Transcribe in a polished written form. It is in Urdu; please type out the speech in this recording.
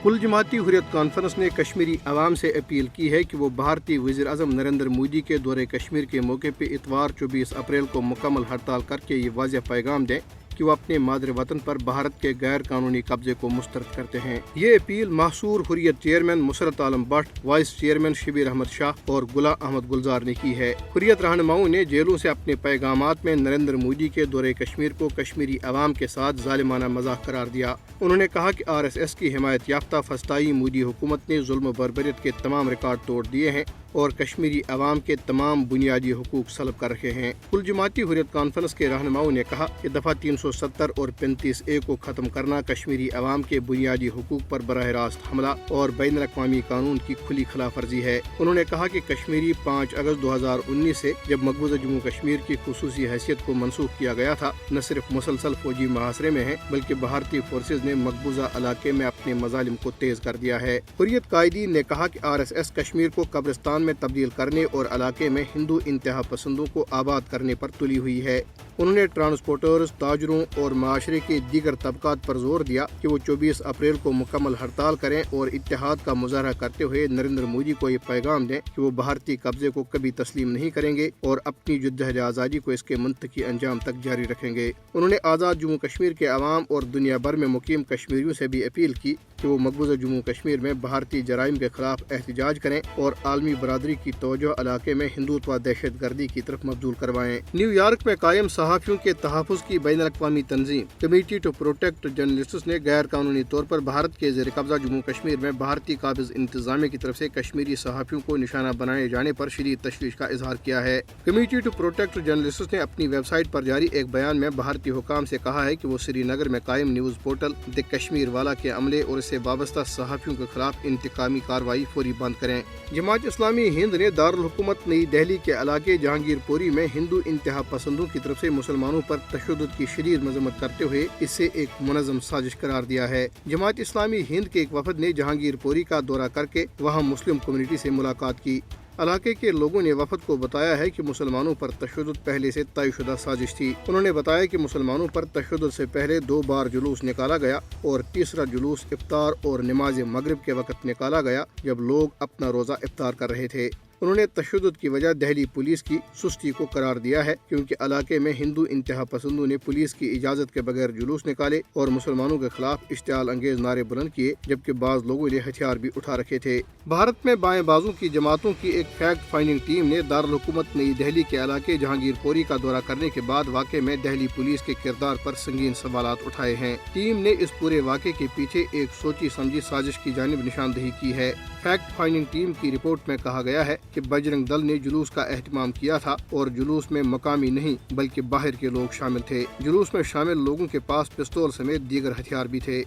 کل جماعتی حریت کانفرنس نے کشمیری عوام سے اپیل کی ہے کہ وہ بھارتی وزیر اعظم نریندر مودی کے دورے کشمیر کے موقع پہ اتوار 24 اپریل کو مکمل ہڑتال کر کے یہ واضح پیغام دیں کہ وہ اپنے مادر وطن پر بھارت کے غیر قانونی قبضے کو مسترد کرتے ہیں۔ یہ اپیل محصور Hurriyat chairman Masarat Alam Bhat, vice chairman Shabir Ahmad Shah اور گلہ احمد گلزار نے کی ہے۔ حریت رہنماؤں نے جیلوں سے اپنے پیغامات میں نریندر مودی کے دورے کشمیر کو کشمیری عوام کے ساتھ ظالمانہ مذاق قرار دیا۔ انہوں نے کہا کہ RSS کی حمایت یافتہ فسطائی مودی حکومت نے ظلم و بربریت کے تمام ریکارڈ توڑ دیے ہیں اور کشمیری عوام کے تمام بنیادی حقوق سلب کر رکھے ہیں۔ کل جماعتی حریت کانفرنس کے رہنماؤں نے کہا کہ دفعہ 370 اور 35A کو ختم کرنا کشمیری عوام کے بنیادی حقوق پر براہ راست حملہ اور بین الاقوامی قانون کی کھلی خلاف ورزی ہے۔ انہوں نے کہا کہ کشمیری 5 اگست 2019 سے جب مقبوضہ جموں کشمیر کی خصوصی حیثیت کو منسوخ کیا گیا تھا، نہ صرف مسلسل فوجی محاصرے میں ہیں بلکہ بھارتی فورسز نے مقبوضہ علاقے میں اپنے مظالم کو تیز کر دیا ہے۔ حریت قائدین نے کہا کہ RSS کشمیر کو قبرستان میں تبدیل کرنے اور علاقے میں ہندو انتہا پسندوں کو آباد کرنے پر تلی ہوئی ہے۔ انہوں نے ٹرانسپورٹرز، تاجروں اور معاشرے کے دیگر طبقات پر زور دیا کہ وہ 24 اپریل کو مکمل ہڑتال کریں اور اتحاد کا مظاہرہ کرتے ہوئے نریندر مودی کو یہ پیغام دیں کہ وہ بھارتی قبضے کو کبھی تسلیم نہیں کریں گے اور اپنی جدوجہد آزادی کو اس کے منطقی انجام تک جاری رکھیں گے۔ انہوں نے آزاد جموں کشمیر کے عوام اور دنیا بھر میں مقیم کشمیریوں سے بھی اپیل کی کہ وہ مقبوضہ جموں کشمیر میں بھارتی جرائم کے خلاف احتجاج کریں اور عالمی برادری کی توجہ علاقے میں ہندوتوا دہشت گردی کی طرف مبذول کروائیں۔ نیو یارک میں قائم صحافیوں کے تحفظ کی بین الاقوامی تنظیم کمیٹی ٹو پروٹیکٹ جرنلسٹس نے غیر قانونی طور پر بھارت کے زیر قبضہ جموں کشمیر میں بھارتی قابض انتظامیہ کی طرف سے کشمیری صحافیوں کو نشانہ بنائے جانے پر شدید تشویش کا اظہار کیا ہے۔ کمیٹی ٹو پروٹیکٹ جرنلسٹس نے اپنی ویب سائٹ پر جاری ایک بیان میں بھارتی حکام سے کہا ہے کہ وہ سری نگر میں قائم نیوز پورٹل دی کشمیر والا کے عملے اور اس سے وابستہ صحافیوں کے خلاف انتقامی کارروائی فوری بند کریں۔ جماعت اسلامی ہند نے دارالحکومت نئی دہلی کے علاقے جہانگیر پوری میں ہندو انتہا پسندوں کی طرف سے مسلمانوں پر تشدد کی شدید مذمت کرتے ہوئے اسے ایک منظم سازش قرار دیا ہے۔ جماعت اسلامی ہند کے ایک وفد نے جہانگیر پوری کا دورہ کر کے وہاں مسلم کمیونٹی سے ملاقات کی۔ علاقے کے لوگوں نے وفد کو بتایا ہے کہ مسلمانوں پر تشدد پہلے سے طے شدہ سازش تھی۔ انہوں نے بتایا کہ مسلمانوں پر تشدد سے پہلے 2 بار جلوس نکالا گیا اور تیسرا جلوس افطار اور نماز مغرب کے وقت نکالا گیا جب لوگ اپنا روزہ افطار کر رہے تھے۔ انہوں نے تشدد کی وجہ دہلی پولیس کی سستی کو قرار دیا ہے کیونکہ علاقے میں ہندو انتہا پسندوں نے پولیس کی اجازت کے بغیر جلوس نکالے اور مسلمانوں کے خلاف اشتعال انگیز نعرے بلند کیے جبکہ بعض لوگوں نے ہتھیار بھی اٹھا رکھے تھے۔ بھارت میں بائیں بازوں کی جماعتوں کی ایک فیکٹ فائنڈنگ ٹیم نے دارالحکومت نئی دہلی کے علاقے جہانگیر پوری کا دورہ کرنے کے بعد واقعے میں دہلی پولیس کے کردار پر سنگین سوالات اٹھائے ہیں۔ ٹیم نے اس پورے واقعے کے پیچھے ایک سوچی سمجھی سازش کی جانب نشاندہی کی ہے۔ فیکٹ فائنڈنگ ٹیم کی رپورٹ میں کہا گیا ہے کہ بجرنگ دل نے جلوس کا اہتمام کیا تھا اور جلوس میں مقامی نہیں بلکہ باہر کے لوگ شامل تھے۔ جلوس میں شامل لوگوں کے پاس پستول سمیت دیگر ہتھیار بھی تھے۔